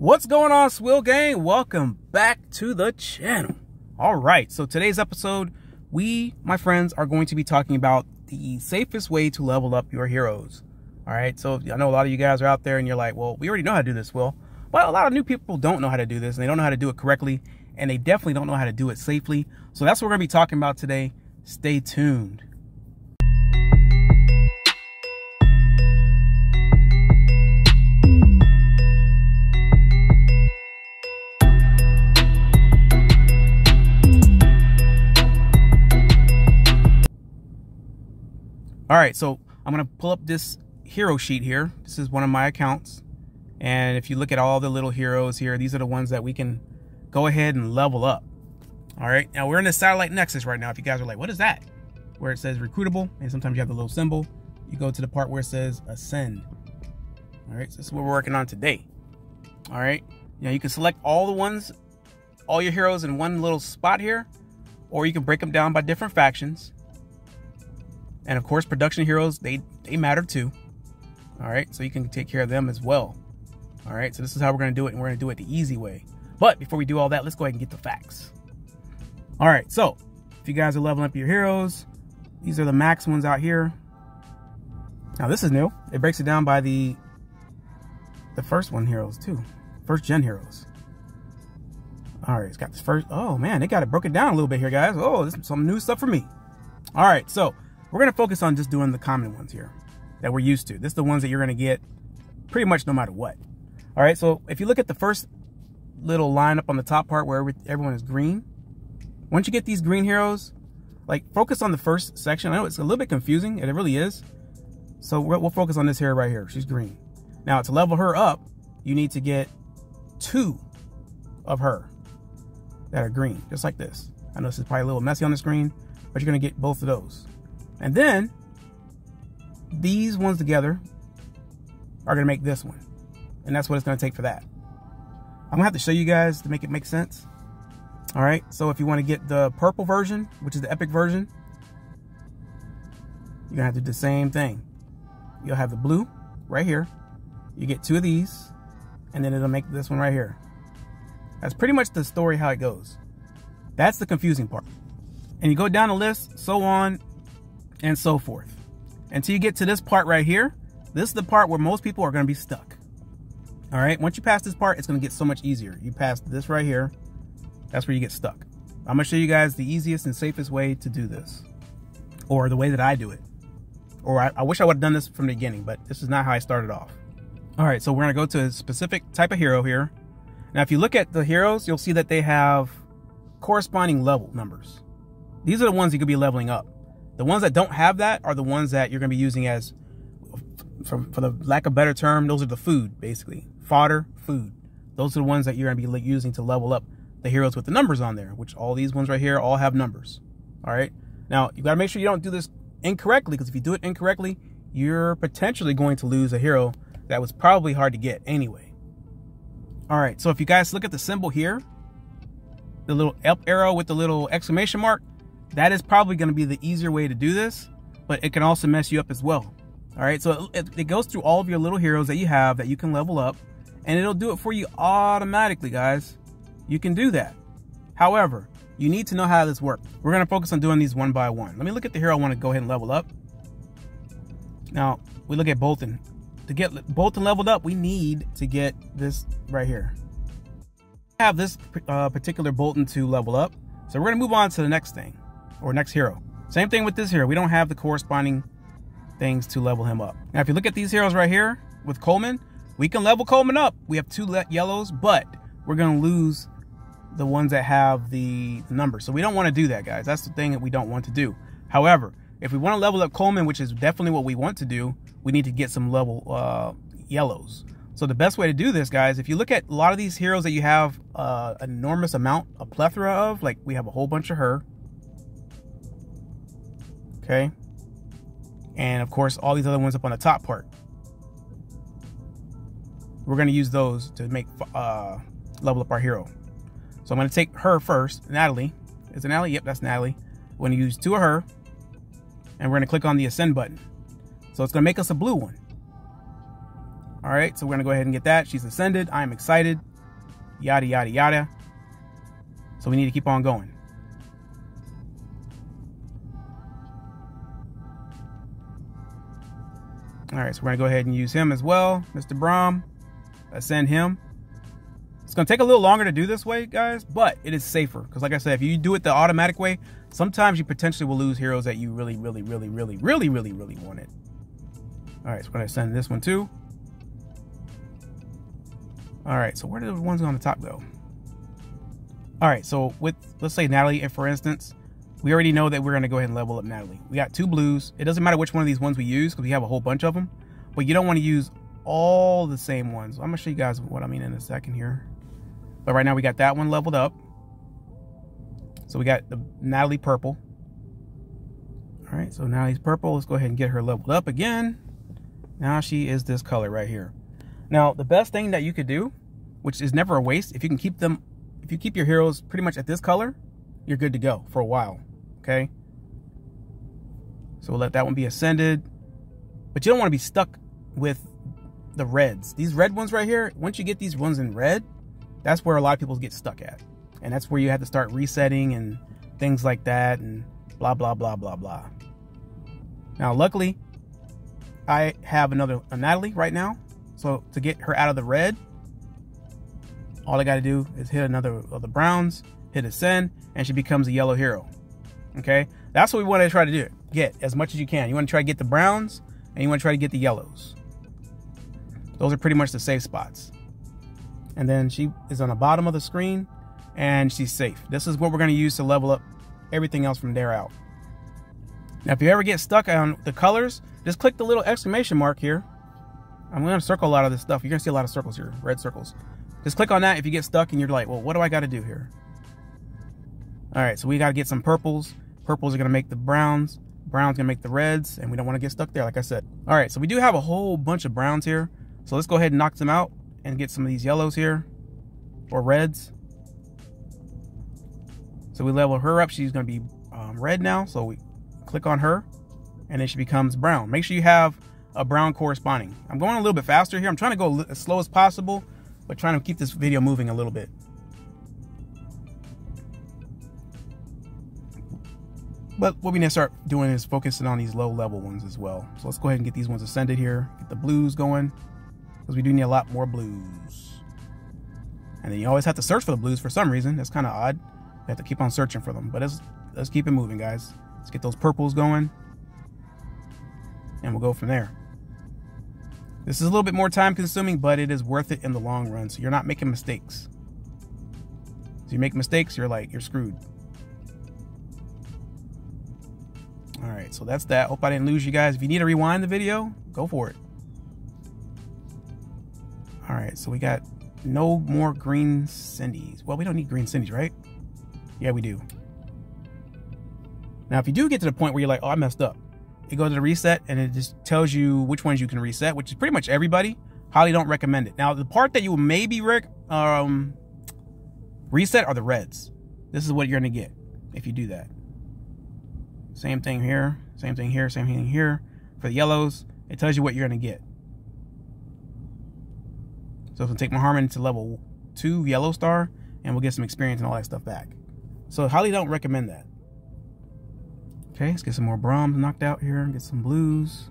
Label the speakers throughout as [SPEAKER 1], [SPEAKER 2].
[SPEAKER 1] What's going on, SWILL gang? Welcome back to the channel. All right, so today's episode, my friends, are going to be talking about the safest way to level up your heroes. All right, so I know a lot of you guys are out there and you're like, well, we already know how to do this, Will. But a lot of new people don't know how to do this, and they don't know how to do it correctly, and they definitely don't know how to do it safely. So that's what we're gonna be talking about today. Stay tuned. All right, so I'm gonna pull up this hero sheet here. This is one of my accounts. And if you look at all the little heroes here, these are the ones that we can go ahead and level up. All right, now we're in the satellite nexus right now. If you guys are like, what is that? Where it says recruitable, and sometimes you have the little symbol. You go to the part where it says ascend. All right, so this is what we're working on today. All right, now you can select all your heroes in one little spot here, or you can break them down by different factions. And of course, production heroes, they matter too. All right, so you can take care of them as well. All right, so this is how we're gonna do it, and we're gonna do it the easy way. But before we do all that, let's go ahead and get the facts. All right, so if you guys are leveling up your heroes, these are the max ones out here. Now this is new. It breaks it down by the first one heroes too, first gen heroes. All right, it's got this first. Oh man, they got it broken down a little bit here, guys. Oh, this is some new stuff for me. All right, so we're gonna focus on just doing the common ones here that we're used to. This is the ones that you're gonna get pretty much no matter what. All right, so if you look at the first little line up on the top part where everyone is green, once you get these green heroes, like focus on the first section. I know it's a little bit confusing, and it really is. So we'll focus on this hero right here. She's green. Now to level her up, you need to get 2 of her that are green, just like this. I know this is probably a little messy on the screen, but you're gonna get both of those. And then these ones together are gonna make this one. And that's what it's gonna take for that. I'm gonna have to show you guys to make it make sense. All right, so if you wanna get the purple version, which is the epic version, you're gonna have to do the same thing. You'll have the blue right here. You get 2 of these, and then it'll make this one right here. That's pretty much the story, how it goes. That's the confusing part. And you go down the list, so on and so forth, until you get to this part right here. This is the part where most people are going to be stuck. All right, once you pass this part, it's going to get so much easier. You pass this right here, that's where you get stuck. I'm going to show you guys the easiest and safest way to do this, or the way that I do it. Or I wish I would have done this from the beginning, but this is not how I started off. All right, so we're going to go to a specific type of hero here. Now, if you look at the heroes, you'll see that they have corresponding level numbers. These are the ones you could be leveling up. The ones that don't have that are the ones that you're going to be using as, for the lack of a better term, those are the food, basically. Fodder, food. Those are the ones that you're going to be using to level up the heroes with the numbers on there, which all these ones right here all have numbers. All right. Now, you got to make sure you don't do this incorrectly, because if you do it incorrectly, you're potentially going to lose a hero that was probably hard to get anyway. All right. So if you guys look at the symbol here, the little up arrow with the little exclamation mark, that is probably going to be the easier way to do this, but it can also mess you up as well. All right, so it goes through all of your little heroes that you have that you can level up, and it'll do it for you automatically, guys. You can do that. However, you need to know how this works. We're going to focus on doing these one by one. Let me look at the hero I want to go ahead and level up. Now, we look at Bolton. To get Bolton leveled up, we need to get this right here. I have this particular Bolton to level up, so we're going to move on to the next thing. Or next hero. Same thing with this hero. We don't have the corresponding things to level him up. Now, if you look at these heroes right here with Coleman, we can level Coleman up. We have 2 yellows, but we're going to lose the ones that have the numbers. So we don't want to do that, guys. That's the thing that we don't want to do. However, if we want to level up Coleman, which is definitely what we want to do, we need to get some level yellows. So the best way to do this, guys, if you look at a lot of these heroes that you have an enormous amount, a plethora of, like we have a whole bunch of her. Okay, and of course all these other ones up on the top part, we're going to use those to make level up our hero. So I'm going to take her first. Natalie, is it Natalie? Yep, that's Natalie. We're going to use 2 of her, and we're going to click on the ascend button. So it's going to make us a blue one. All right, so we're gonna go ahead and get that. She's ascended. I'm excited. yada, yada, yada. So we need to keep on going. All right, so we're gonna go ahead and use him as well, Mr. Braum. Ascend him. It's gonna take a little longer to do this way, guys, but it is safer. Because like I said, if you do it the automatic way, sometimes you potentially will lose heroes that you really wanted. All right, so we're gonna ascend this one too. All right, so where do the ones on the top go? All right, so with, let's say Natalie, for instance, we already know that we're gonna go ahead and level up Natalie. We got 2 blues. It doesn't matter which one of these ones we use because we have a whole bunch of them, but you don't want to use all the same ones. I'm gonna show you guys what I mean in a second here. But right now we got that one leveled up. So we got the Natalie purple. All right, so Natalie's purple. Let's go ahead and get her leveled up again. Now she is this color right here. Now, the best thing that you could do, which is never a waste, if you can keep them, if you keep your heroes pretty much at this color, you're good to go for a while, okay? So we'll let that one be ascended. But you don't want to be stuck with the reds. These red ones right here, once you get these ones in red, that's where a lot of people get stuck at. And that's where you have to start resetting and things like that and blah, blah, blah, blah, blah. Now, luckily, I have a Natalie right now. So to get her out of the red, all I got to do is hit another of the browns, hit ascend, and she becomes a yellow hero. Okay? That's what we want to try to do. Get as much as you can. You want to try to get the browns, and you want to try to get the yellows. Those are pretty much the safe spots. And then she is on the bottom of the screen, and she's safe. This is what we're going to use to level up everything else from there out. Now, if you ever get stuck on the colors, just click the little exclamation mark here. I'm going to circle a lot of this stuff. You're going to see a lot of circles here, red circles. Just click on that if you get stuck and you're like, well, what do I got to do here? All right, so we got to get some purples. Purples are going to make the browns. Browns going to make the reds, and we don't want to get stuck there, like I said. All right, so we do have a whole bunch of browns here. So let's go ahead and knock them out and get some of these yellows here, or reds. So we level her up. She's going to be red now. So we click on her, and then she becomes brown. Make sure you have a brown corresponding. I'm going a little bit faster here. I'm trying to go as slow as possible, but trying to keep this video moving a little bit. But what we need to start doing is focusing on these low level ones as well. So let's go ahead and get these ones ascended here. Get the blues going, because we do need a lot more blues. And then you always have to search for the blues for some reason. That's kind of odd. You have to keep on searching for them. But let's keep it moving, guys. Let's get those purples going, and we'll go from there. This is a little bit more time consuming, but it is worth it in the long run. So you're not making mistakes. If you make mistakes, you're screwed. All right, so that's that. Hope I didn't lose you guys. If you need to rewind the video, go for it. All right, so we got no more green Cindy's. Well, we don't need green Cindy's, right? Yeah, we do. Now, if you do get to the point where you're like, oh, I messed up, you go to the reset, and it just tells you which ones you can reset, which is pretty much everybody. Highly don't recommend it. Now, the part that you will maybe reset are the reds. This is what you're going to get if you do that. Same thing here, same thing here, same thing here. For the yellows, it tells you what you're going to get. So if I take my Harmon to level 2 yellow star, and we'll get some experience and all that stuff back. So highly don't recommend that. Okay, let's get some more Brahms knocked out here, get some blues.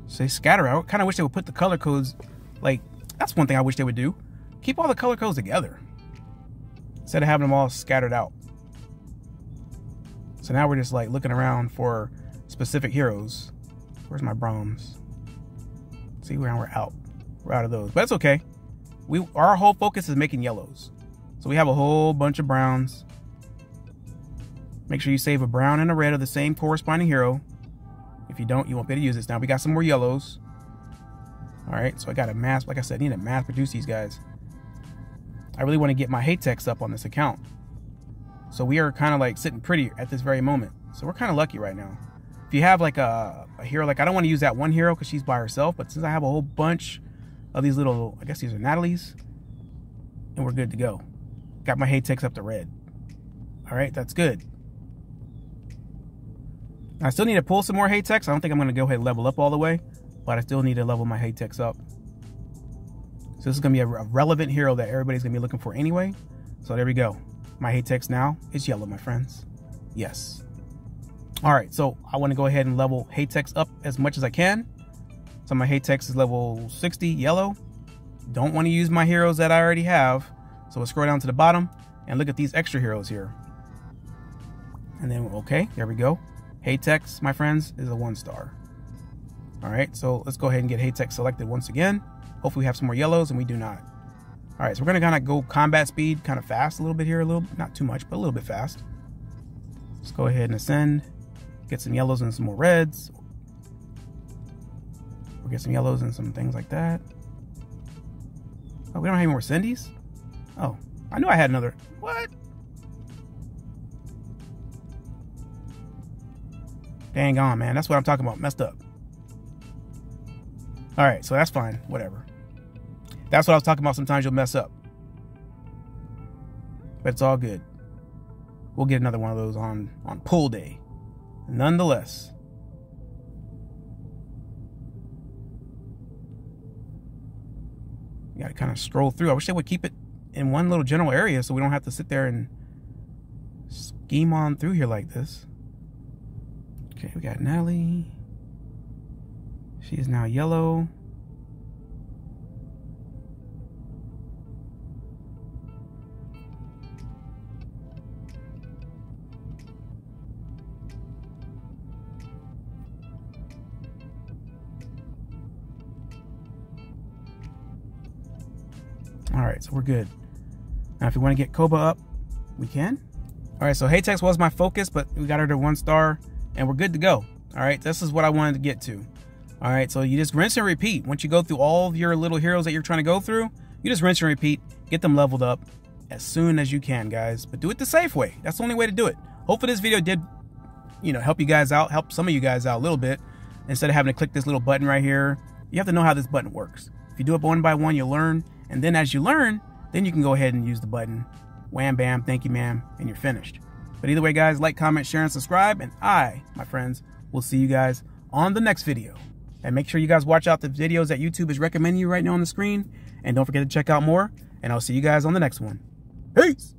[SPEAKER 1] Say scatter out. I kind of wish they would put the color codes, like, that's one thing I wish they would do. Keep all the color codes together, instead of having them all scattered out. So now we're just like looking around for specific heroes. Where's my Brahms? See, where we're out. We're out of those, but that's okay. Our whole focus is making yellows. So we have a whole bunch of browns. Make sure you save a brown and a red of the same corresponding hero. If you don't, you won't be able to use this. Now we got some more yellows. All right, so I got to mass, like I said, I need to mass produce these guys. I really want to get my Haytex up on this account. So we are kind of like sitting pretty at this very moment. So we're kind of lucky right now. If you have like a hero, like I don't want to use that one hero because she's by herself, but since I have a whole bunch of these little, I guess these are Natalie's, and we're good to go. Got my Haytex up to red. All right, that's good. I still need to pull some more Haytex. I don't think I'm going to go ahead and level up all the way, but I still need to level my Haytex up. So this is going to be a relevant hero that everybody's going to be looking for anyway. So there we go. My hate text now is yellow, my friends. Yes. All right, so I want to go ahead and level hate text up as much as I can. So my hate text is level 60, yellow. Don't want to use my heroes that I already have. So we'll scroll down to the bottom and look at these extra heroes here. And then, okay, there we go. Hate text, my friends, is a 1-star. All right, so let's go ahead and get hate text selected once again. Hopefully we have some more yellows, and we do not. All right, so we're gonna kind of go combat speed kind of fast a little bit here, not too much, but a little bit fast. Let's go ahead and ascend, get some yellows and some more reds. We'll get some yellows and some things like that. Oh, we don't have any more Cindy's? Oh, I knew I had another. What? Dang on, man. That's what I'm talking about. Messed up. All right, so that's fine. Whatever. That's what I was talking about. Sometimes you'll mess up. But it's all good. We'll get another one of those on pull day. Nonetheless. You got to kind of stroll through. I wish they would keep it in one little general area so we don't have to sit there and scheme on through here like this. Okay, we got Natalie. She is now yellow. All right, so we're good. Now, if you want to get Koba up, we can. All right, so hate text was my focus, but we got her to 1-star, and we're good to go. All right, this is what I wanted to get to. All right, so you just rinse and repeat. Once you go through all of your little heroes that you're trying to go through, you just rinse and repeat, get them leveled up as soon as you can, guys. But do it the safe way. That's the only way to do it. Hopefully this video did, help you guys out, help some of you guys out a little bit. Instead of having to click this little button right here, you have to know how this button works. If you do it one by one, you'll learn. And then as you learn, then you can go ahead and use the button. Wham, bam, thank you, ma'am, and you're finished. But either way, guys, like, comment, share, and subscribe. And I, my friends, will see you guys on the next video. And make sure you guys watch out the videos that YouTube is recommending you right now on the screen. And don't forget to check out more. And I'll see you guys on the next one. Peace!